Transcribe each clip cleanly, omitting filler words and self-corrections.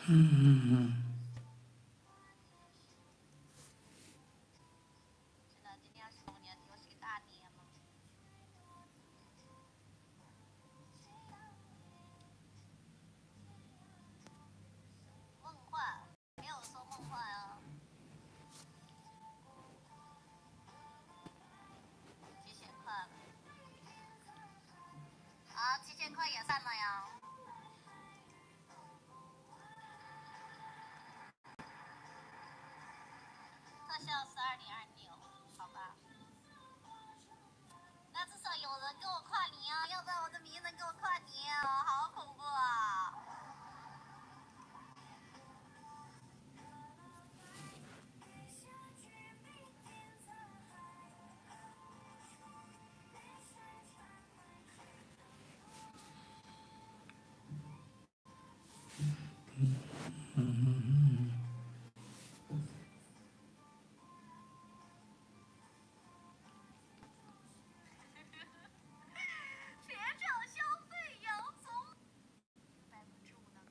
真的，今天15年又是个大年了。梦幻，没有说梦幻啊。几千块了。啊，7000块也算了呀。特效12.26，好吧。那至少有人跟我跨年啊，要不然我的名人跟我跨年啊，好恐怖啊！别找消费杨总，5%那个。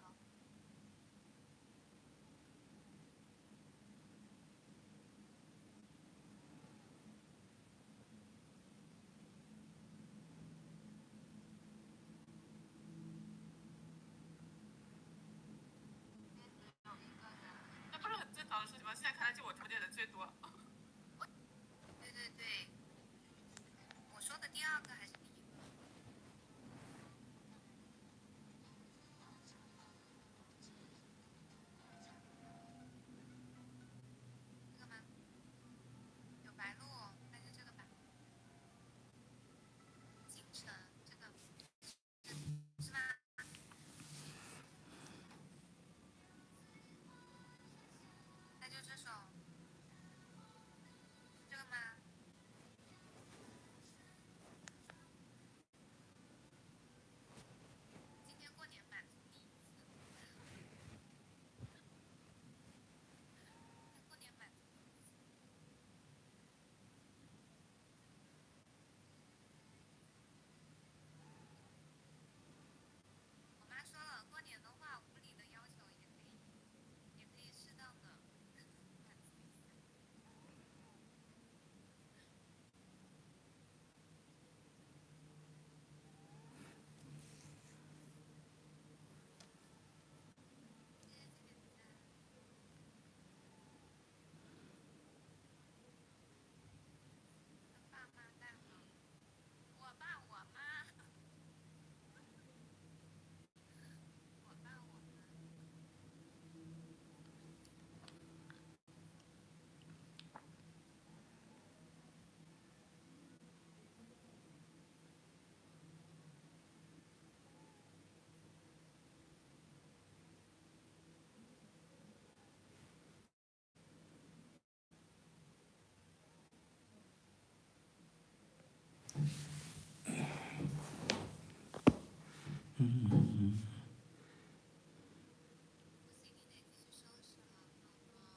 那不是很正常的事情吗？现在看来就我条件人最多。对对对，我说的第二个还是第一个？这个吗？有白鹿，还是这个吧？京城这个是吗？那就这首，这个吗？今天过年满第一次，今天过年满。我妈说了，过年的话，无理的要求也可以适当的满足一下。谢谢姐姐。跟爸妈带了，我爸我妈，我爸我妈。我 CD 得继续收拾了，宝宝。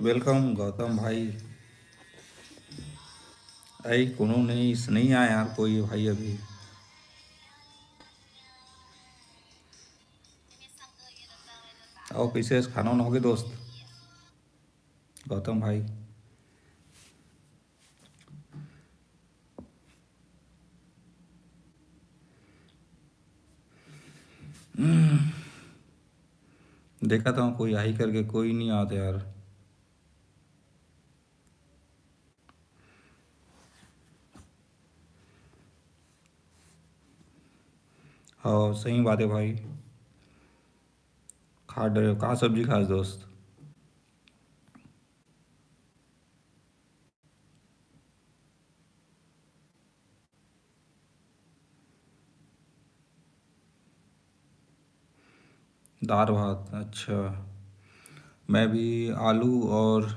welcome Gautam भाई। अरे कोनो नहीं, नहीं आया यार कोई भाई अभी। आओ कैसे खाना वाना हो गया दोस्त गौतम भाई। देखा था कोई आई करके, कोई नहीं आता यार। हाँ सही बात है भाई। खा डरे हो? कहाँ सब्जी खास दोस्त? दाल भात, अच्छा। मैं भी आलू और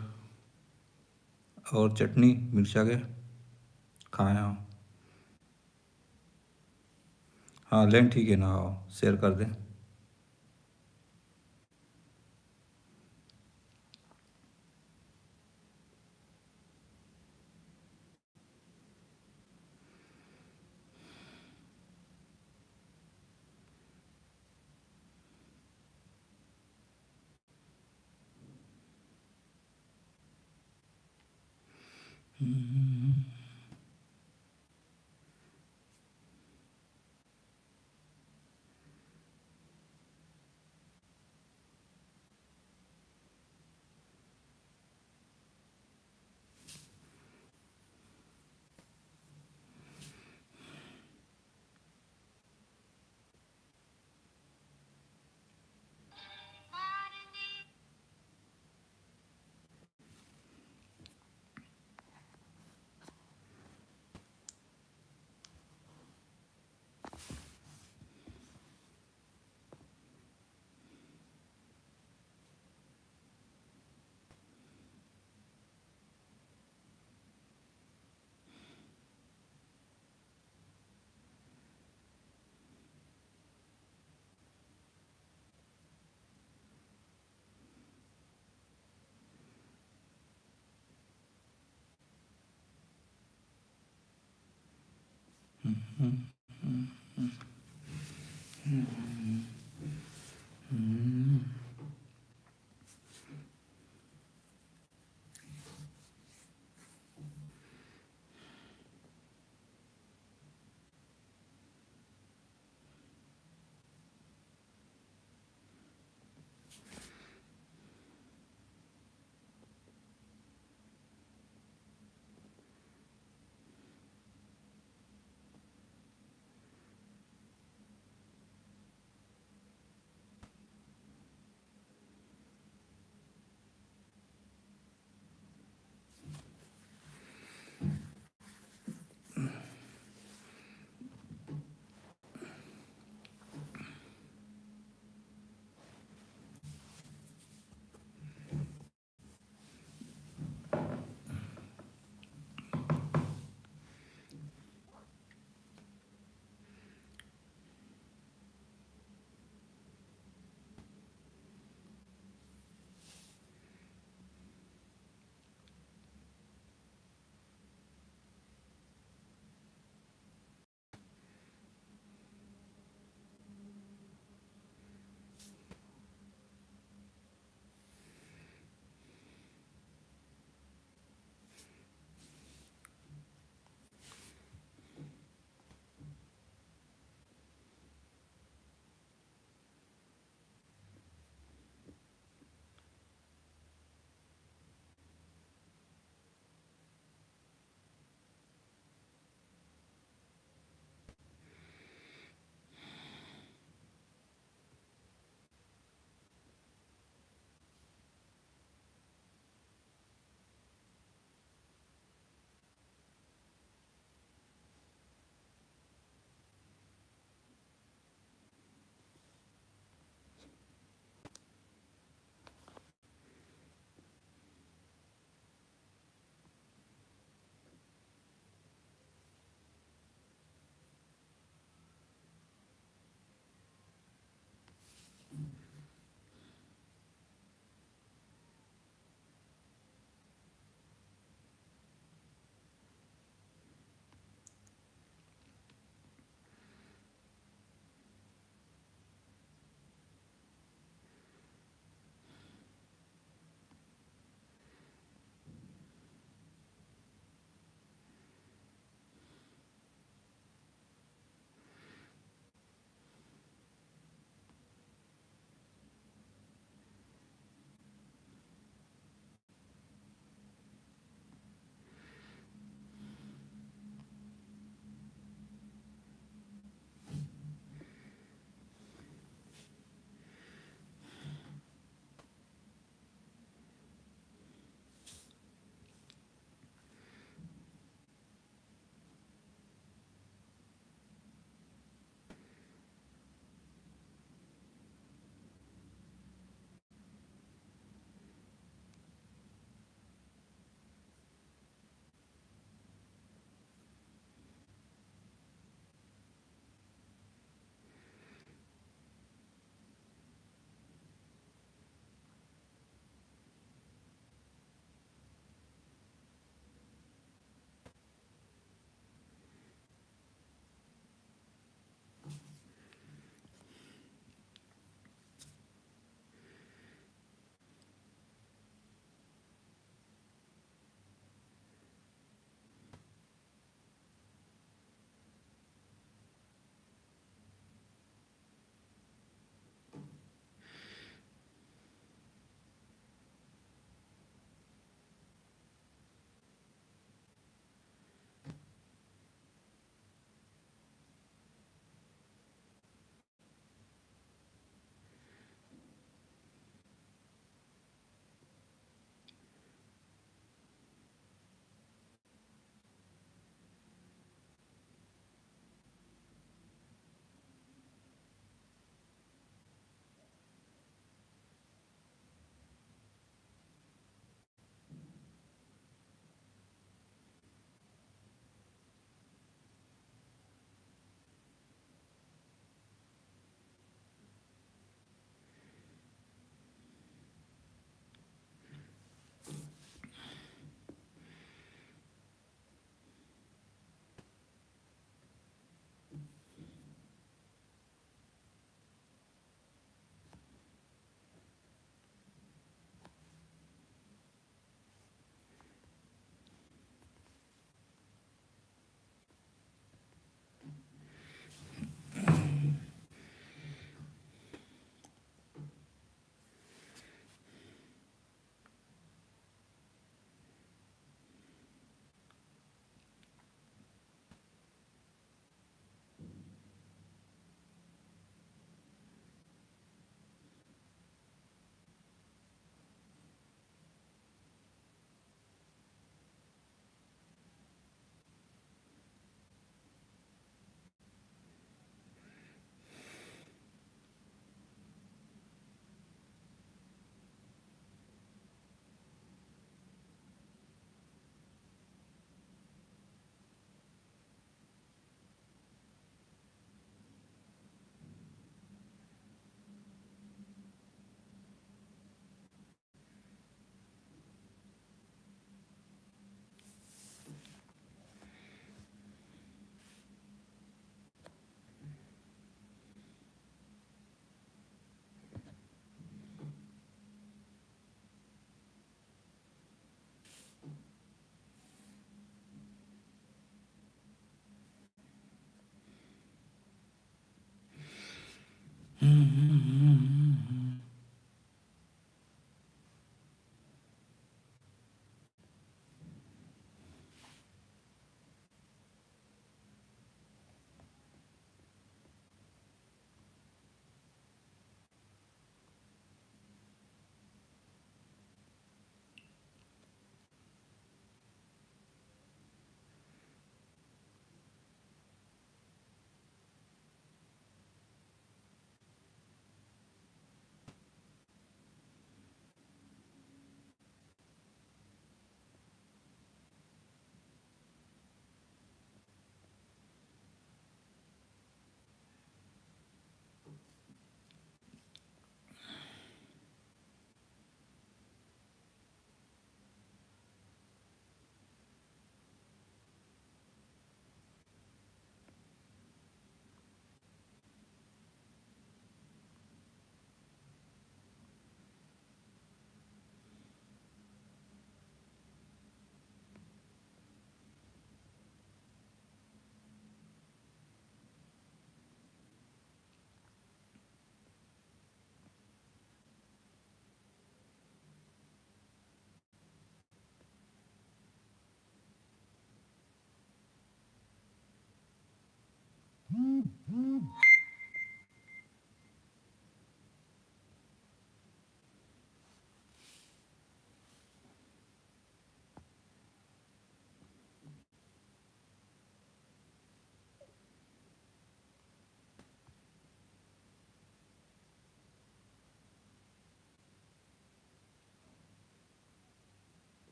चटनी मिर्चा के खाया हूँ। हाँ लें ठीक है ना, आओ शेयर कर दें।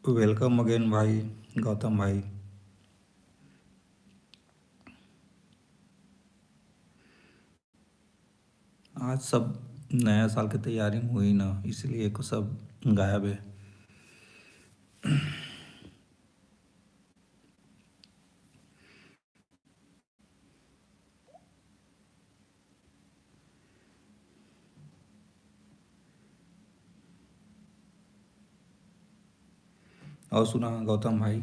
वेलकम अगेन भाई, गौतम भाई। आज सब नया साल की तैयारी में हुई ना, इसलिए को सब गायब है। और सुना गौतम भाई?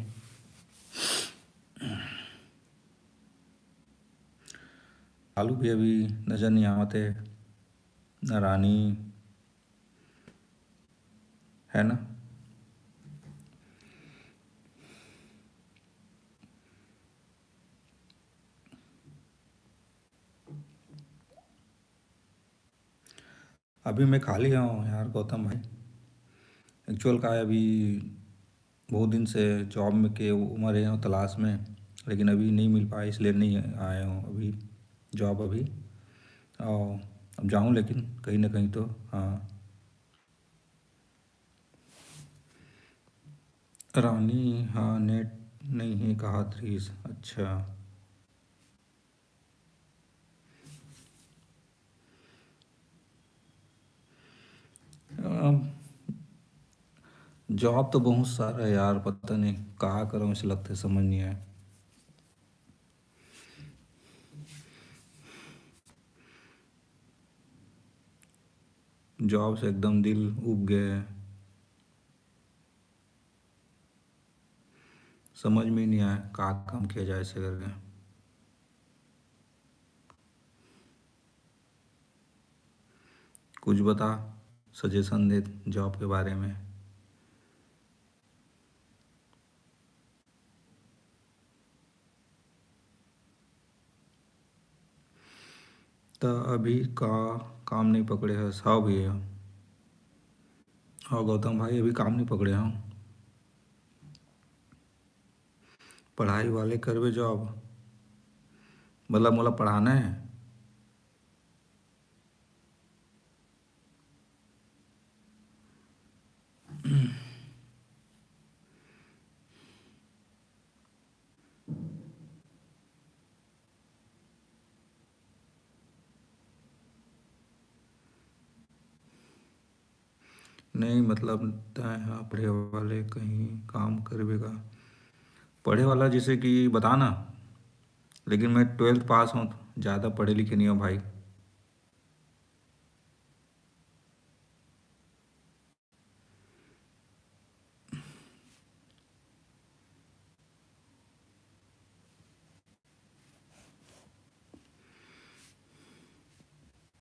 आलू भी अभी नज़र नहीं आते, न रानी, है ना? अभी मैं खाली हूँ यार गौतम भाई। एक्चुअल का है, अभी बहुत दिन से जॉब में के उमर है तलाश में, लेकिन अभी नहीं मिल पाया, इसलिए नहीं आया हूँ अभी जॉब अभी। और अब जाऊँ लेकिन कहीं ना कहीं तो। हाँ, रानी, हाँ नेट नहीं है कहा त्रीस, अच्छा। जॉब तो बहुत सारा है यार, पता नहीं कहाँ करूँ, ऐसे लगता है समझ नहीं आया। जॉब से एकदम दिल उब गया है, समझ में ही नहीं आया कहाँ काम किया जाए ऐसे करके। कुछ बता, सजेशन दे जॉब के बारे में। तो अभी का काम नहीं पकड़े है। हाँ भैया, हाँ गौतम भाई, अभी काम नहीं पकड़े हैं। पढ़ाई वाले करवे जॉब, मतलब मोला पढ़ाना है। नहीं मतलब हाँ, पढ़े वाले कहीं काम करवेगा। पढ़े वाला जैसे कि बताना, लेकिन मैं 12th पास हूँ, ज़्यादा पढ़े लिखे नहीं हूँ भाई।